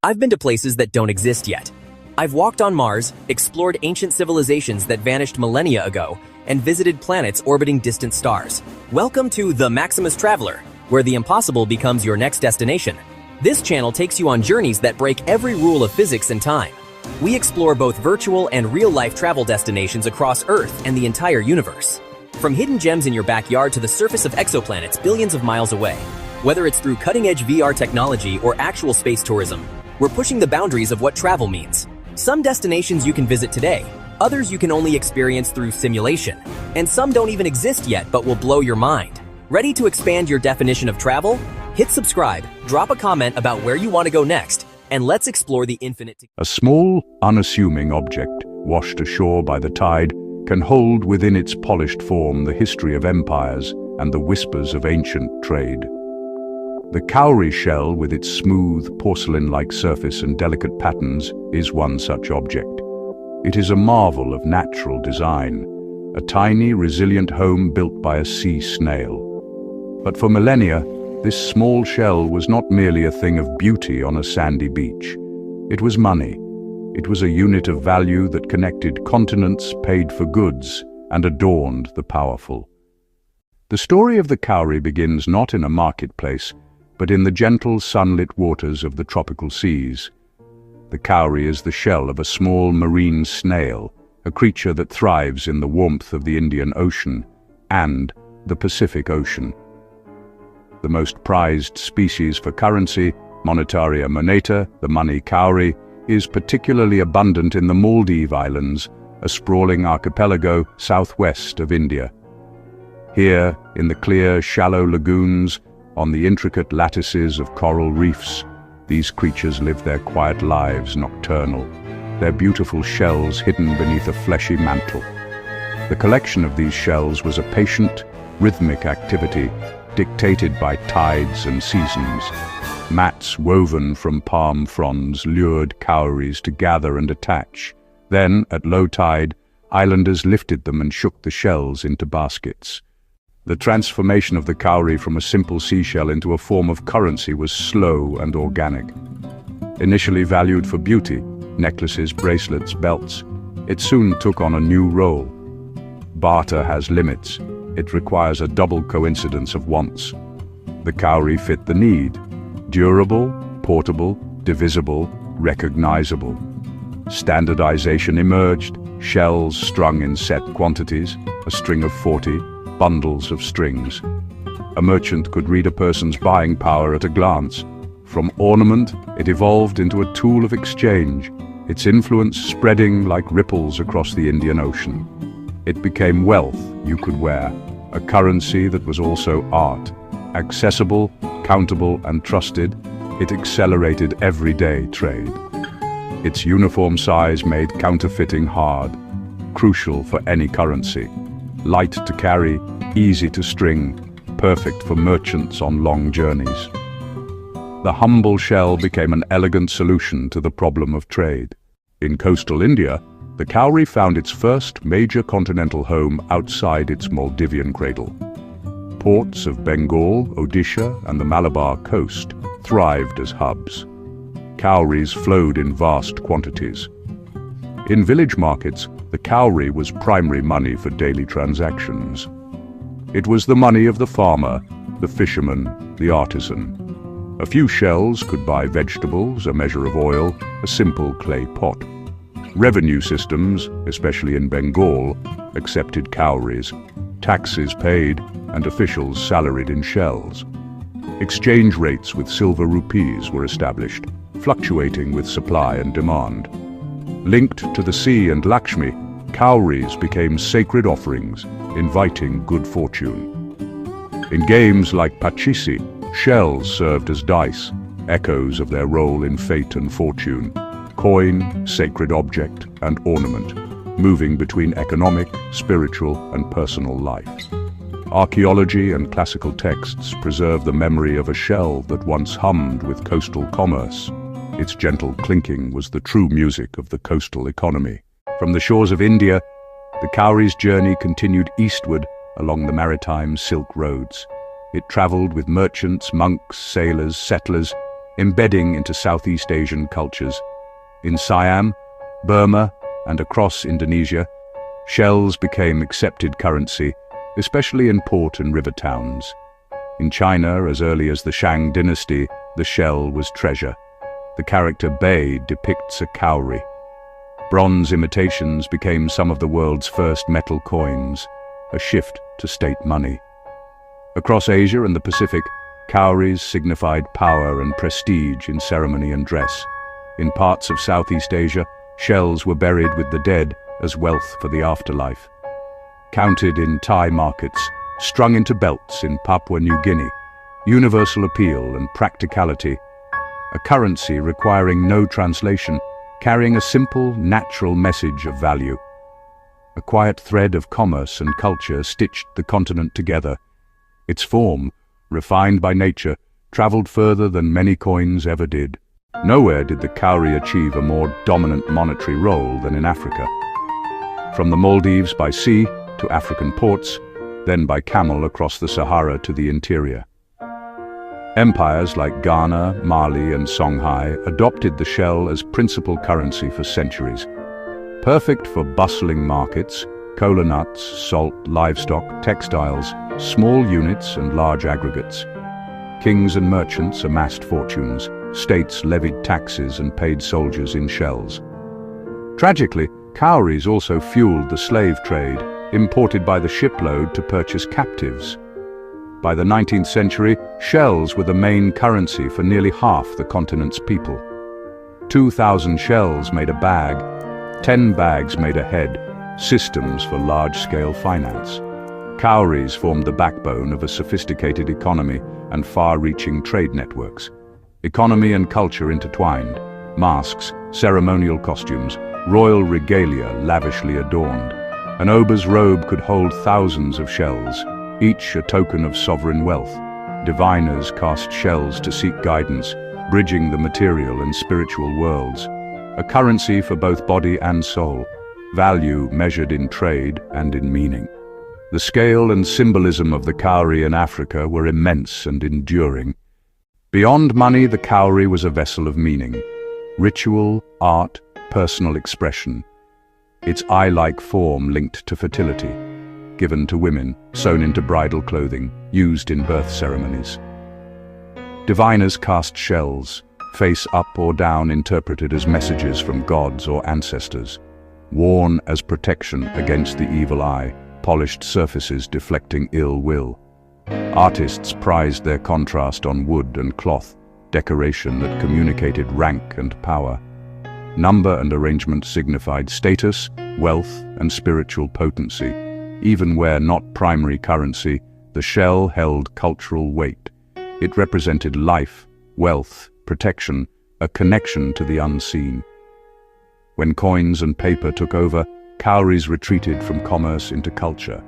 I've been to places that don't exist yet. I've walked on Mars, explored ancient civilizations that vanished millennia ago, and visited planets orbiting distant stars. Welcome to the Maximus Traveler, where the impossible becomes your next destination. This channel takes you on journeys that break every rule of physics and time. We explore both virtual and real-life travel destinations across Earth and the entire universe. From hidden gems in your backyard to the surface of exoplanets billions of miles away. Whether it's through cutting-edge VR technology or actual space tourism, we're pushing the boundaries of what travel means. Some destinations you can visit today, others you can only experience through simulation, and some don't even exist yet but will blow your mind. Ready to expand your definition of travel? Hit subscribe, drop a comment about where you want to go next, and let's explore the infinite. A small, unassuming object, washed ashore by the tide, can hold within its polished form the history of empires and the whispers of ancient trade. The cowrie shell, with its smooth, porcelain-like surface and delicate patterns, is one such object. It is a marvel of natural design, a tiny, resilient home built by a sea snail. But for millennia, this small shell was not merely a thing of beauty on a sandy beach. It was money. It was a unit of value that connected continents, paid for goods, and adorned the powerful. The story of the cowrie begins not in a marketplace, but in the gentle, sunlit waters of the tropical seas. The cowrie is the shell of a small marine snail, a creature that thrives in the warmth of the Indian Ocean and the Pacific Ocean. The most prized species for currency, Monetaria moneta, the money cowrie, is particularly abundant in the Maldive Islands, a sprawling archipelago southwest of India. Here, in the clear, shallow lagoons, on the intricate lattices of coral reefs, these creatures live their quiet lives nocturnal, their beautiful shells hidden beneath a fleshy mantle. The collection of these shells was a patient, rhythmic activity dictated by tides and seasons. Mats woven from palm fronds lured cowries to gather and attach. Then, at low tide, islanders lifted them and shook the shells into baskets. The transformation of the cowrie from a simple seashell into a form of currency was slow and organic. Initially valued for beauty, necklaces, bracelets, belts, it soon took on a new role. Barter has limits. It requires a double coincidence of wants. The cowrie fit the need: durable, portable, divisible, recognizable. Standardization emerged, shells strung in set quantities, a string of 40, bundles of strings. A merchant could read a person's buying power at a glance. From ornament, it evolved into a tool of exchange, its influence spreading like ripples across the Indian Ocean. It became wealth you could wear, a currency that was also art. Accessible, countable, and trusted, it accelerated everyday trade. Its uniform size made counterfeiting hard, crucial for any currency. Light to carry, easy to string, perfect for merchants on long journeys. The humble shell became an elegant solution to the problem of trade. In coastal India, the cowrie found its first major continental home outside its Maldivian cradle. Ports of Bengal, Odisha, and the Malabar coast thrived as hubs. Cowries flowed in vast quantities. In village markets, the cowrie was primary money for daily transactions. It was the money of the farmer, the fisherman, the artisan. A few shells could buy vegetables, a measure of oil, a simple clay pot. Revenue systems, especially in Bengal, accepted cowries, taxes paid, and officials salaried in shells. Exchange rates with silver rupees were established, fluctuating with supply and demand. Linked to the sea and Lakshmi, cowries became sacred offerings, inviting good fortune. In games like Pachisi, shells served as dice, echoes of their role in fate and fortune. Coin, sacred object, and ornament, moving between economic, spiritual, and personal life. Archaeology and classical texts preserve the memory of a shell that once hummed with coastal commerce. Its gentle clinking was the true music of the coastal economy. From the shores of India, the cowrie's journey continued eastward along the maritime Silk Roads. It traveled with merchants, monks, sailors, settlers, embedding into Southeast Asian cultures. In Siam, Burma, and across Indonesia, shells became accepted currency, especially in port and river towns. In China, as early as the Shang dynasty, the shell was treasure. The character Bei depicts a cowrie. Bronze imitations became some of the world's first metal coins, a shift to state money. Across Asia and the Pacific, cowries signified power and prestige in ceremony and dress. In parts of Southeast Asia, shells were buried with the dead as wealth for the afterlife. Counted in Thai markets, strung into belts in Papua New Guinea, universal appeal and practicality, a currency requiring no translation, carrying a simple, natural message of value. A quiet thread of commerce and culture stitched the continent together. Its form, refined by nature, traveled further than many coins ever did. Nowhere did the cowrie achieve a more dominant monetary role than in Africa. From the Maldives by sea to African ports, then by camel across the Sahara to the interior. Empires like Ghana, Mali, and Songhai adopted the shell as principal currency for centuries. Perfect for bustling markets, cola nuts, salt, livestock, textiles, small units and large aggregates. Kings and merchants amassed fortunes, states levied taxes and paid soldiers in shells. Tragically, cowries also fueled the slave trade, imported by the shipload to purchase captives. By the 19th century, shells were the main currency for nearly half the continent's people. 2,000 shells made a bag, 10 bags made a head, systems for large-scale finance. Cowries formed the backbone of a sophisticated economy and far-reaching trade networks. Economy and culture intertwined, masks, ceremonial costumes, royal regalia lavishly adorned. An ober's robe could hold thousands of shells, each a token of sovereign wealth. Diviners cast shells to seek guidance, bridging the material and spiritual worlds. A currency for both body and soul, value measured in trade and in meaning. The scale and symbolism of the cowrie in Africa were immense and enduring. Beyond money, the cowrie was a vessel of meaning. Ritual, art, personal expression. Its eye-like form linked to fertility, given to women, sewn into bridal clothing, used in birth ceremonies. Diviners cast shells, face up or down interpreted as messages from gods or ancestors, worn as protection against the evil eye, polished surfaces deflecting ill will. Artists prized their contrast on wood and cloth, decoration that communicated rank and power. Number and arrangement signified status, wealth, and spiritual potency. Even where not primary currency, the shell held cultural weight. It represented life, wealth, protection, a connection to the unseen. When coins and paper took over, cowries retreated from commerce into culture,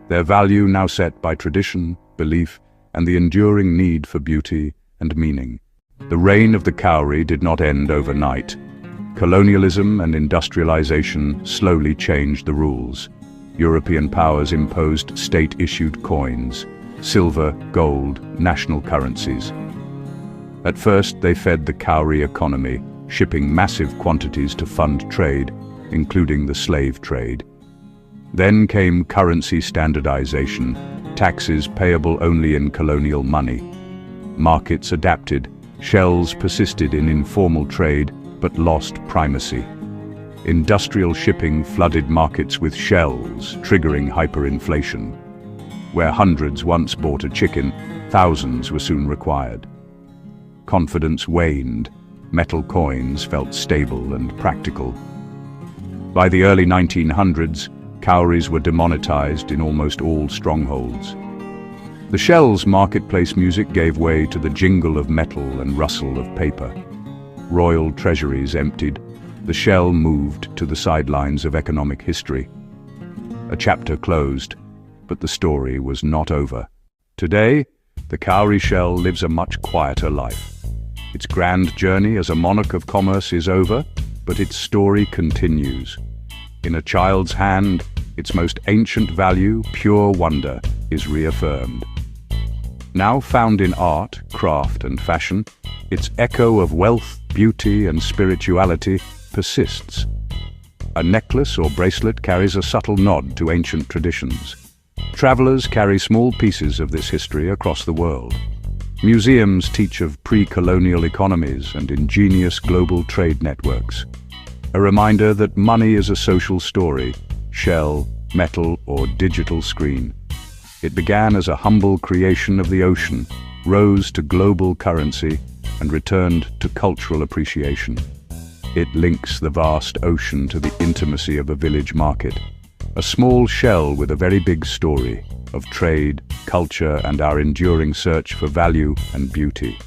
their value now set by tradition, belief, and the enduring need for beauty and meaning. The reign of the cowrie did not end overnight. Colonialism and industrialization slowly changed the rules. European powers imposed state-issued coins, silver, gold, national currencies. At first, they fed the cowrie economy, shipping massive quantities to fund trade, including the slave trade. Then came currency standardization, taxes payable only in colonial money. Markets adapted, shells persisted in informal trade, but lost primacy. Industrial shipping flooded markets with shells, triggering hyperinflation. Where hundreds once bought a chicken, thousands were soon required. Confidence waned. Metal coins felt stable and practical. By the early 1900s, cowries were demonetized in almost all strongholds. The shell's marketplace music gave way to the jingle of metal and rustle of paper. Royal treasuries emptied. The shell moved to the sidelines of economic history. A chapter closed, but the story was not over. Today, the cowrie shell lives a much quieter life. Its grand journey as a monarch of commerce is over, but its story continues. In a child's hand, its most ancient value, pure wonder, is reaffirmed. Now found in art, craft, and fashion, its echo of wealth, beauty, and spirituality persists. A necklace or bracelet carries a subtle nod to ancient traditions. Travelers carry small pieces of this history across the world. Museums teach of pre-colonial economies and ingenious global trade networks. A reminder that money is a social story, shell, metal, or digital screen. It began as a humble creation of the ocean, rose to global currency, and returned to cultural appreciation. It links the vast ocean to the intimacy of a village market. A small shell with a very big story of trade, culture, and our enduring search for value and beauty.